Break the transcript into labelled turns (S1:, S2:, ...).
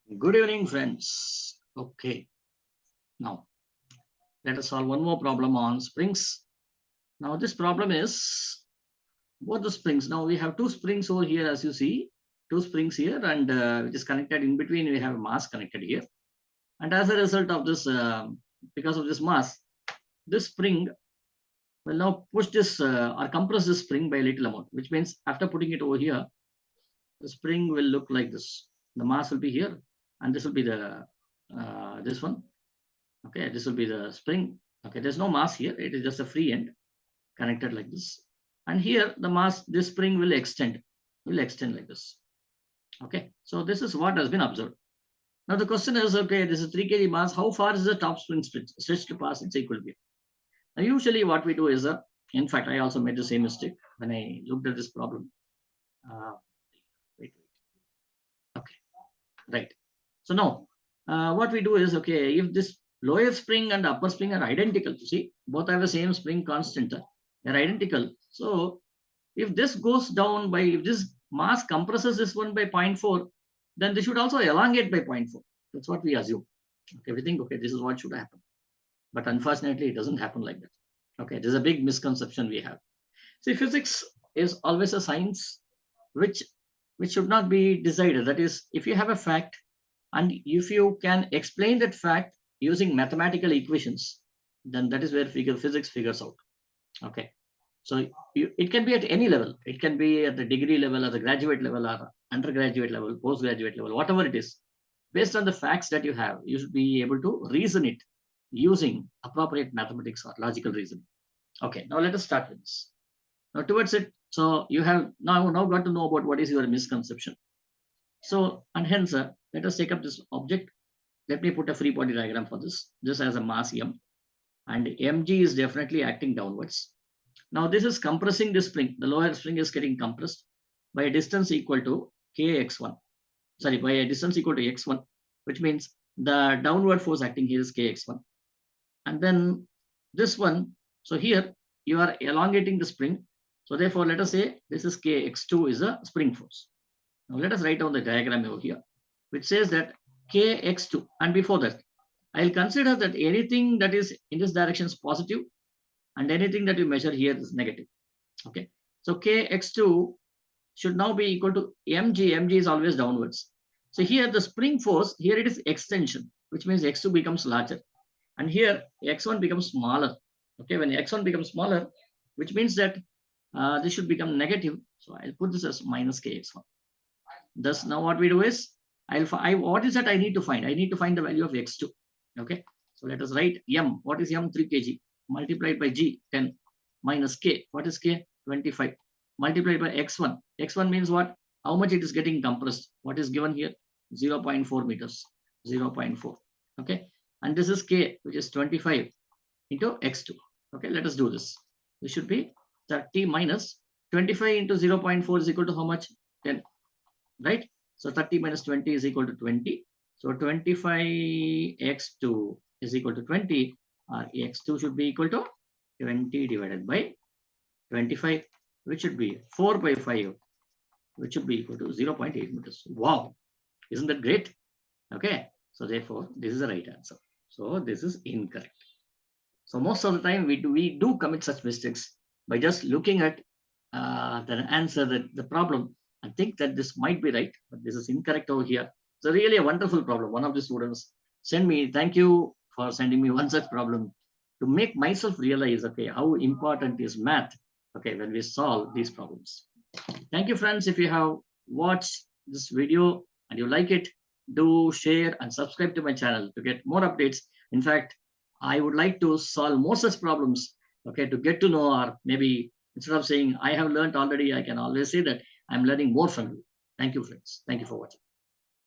S1: Good evening, friends. Okay, now let us solve one more problem on springs. Now, this problem is both the springs. Now, we have two springs over here, as you see, two springs here, and which is connected in between. We have a mass connected here, and as a result of this, because of this mass, this spring will now push this or compress this spring by a little amount, which means after putting it over here, the spring will look like this. The mass will be here, and this will be the this one. Okay, this will be the spring. Okay, there's no mass here. It is just a free end connected like this. And here the mass, this spring will extend like this. Okay, so this is what has been observed. Now the question is, okay, this is 3 kg mass. How far is the top spring stretched past its equilibrium? Now usually what we do is, in fact, I also made the same mistake when I looked at this problem. Wait. Okay, right. So now what we do is, okay, if this lower spring and upper spring are identical, you see, both have the same spring constant, they're identical. So if this goes down by, if this mass compresses this one by 0.4, then this should also elongate by 0.4. That's what we assume. Okay, we think, okay, this is what should happen. But unfortunately, it doesn't happen like that. Okay, there's a big misconception we have. See, physics is always a science which should not be decided. That is, if you have a fact, and if you can explain that fact using mathematical equations, then that is where physics figures out. Okay, so it can be at any level. It can be at the degree level, or the graduate level, or undergraduate level, postgraduate level, whatever it is. Based on the facts that you have, you should be able to reason it using appropriate mathematics or logical reasoning. Okay, now let us start with this. Now towards it, so you have now got to know about what is your misconception. So, and hence, let us take up this object. Let me put a free body diagram for this. This has a mass m, and mg is definitely acting downwards. Now this is compressing the spring. The lower spring is getting compressed by a distance equal to kx1. Sorry, by a distance equal to x1, which means the downward force acting here is kx1. And then this one, so here you are elongating the spring. So therefore, let us say this is kx2 is a spring force. Now let us write down the diagram over here, which says that kx2, and before that, I'll consider that anything that is in this direction is positive, and anything that you measure here is negative. Okay, so kx2 should now be equal to mg. Mg is always downwards. So here the spring force, here it is extension, which means x2 becomes larger, and here x1 becomes smaller. Okay, when x1 becomes smaller, which means that this should become negative. So I'll put this as minus kx1. Thus, now what we do is, what is that I need to find? I need to find the value of x2. Okay, so let us write m. What is m? 3 kg multiplied by g, 10, minus k. What is k? 25, multiplied by x1. X1 means what? How much it is getting compressed. What is given here? 0.4 meters. 0.4. Okay, and this is k, which is 25 into x2. Okay, let us do this. This should be 30 minus 25 into 0.4 is equal to how much? 10. Right? So 30 minus 20 is equal to 20. So 25x2 is equal to 20. X2 should be equal to 20 divided by 25, which should be 4 by 5, which should be equal to 0.8 meters. Wow, isn't that great? Okay, so therefore this is the right answer. So this is incorrect. So most of the time we do commit such mistakes by just looking at the answer, the problem, and think that this might be right, but this is incorrect over here. So really a wonderful problem. One of the students sent me, thank you for sending me one such problem to make myself realize, okay, how important is math, okay, when we solve these problems. Thank you, friends. If you have watched this video and you like it, do share and subscribe to my channel to get more updates. In fact, I would like to solve more such problems, okay, to get to know, or maybe instead of saying I have learned already, I can always say that I'm learning more from you. Thank you, friends. Thank you for watching.